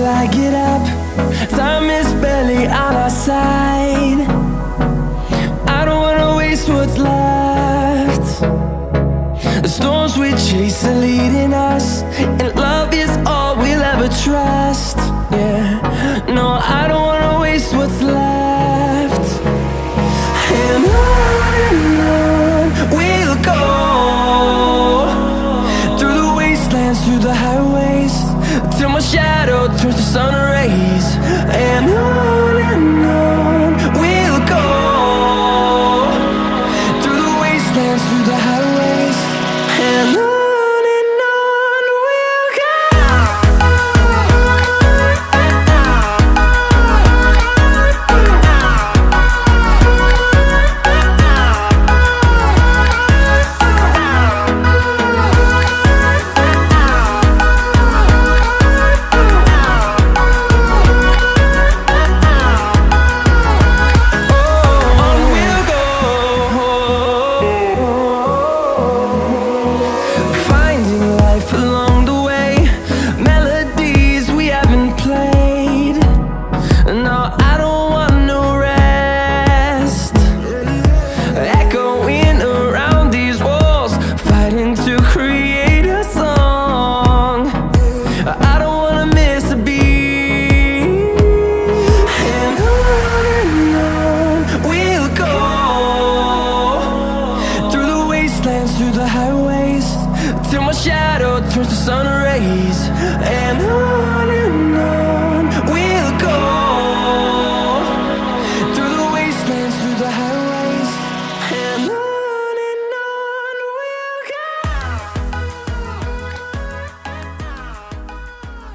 I get up, time is barely on our side. I don't wanna waste what's left. The storms we chase are leading us, and love is all we'll ever trust. Yeah, no, I don't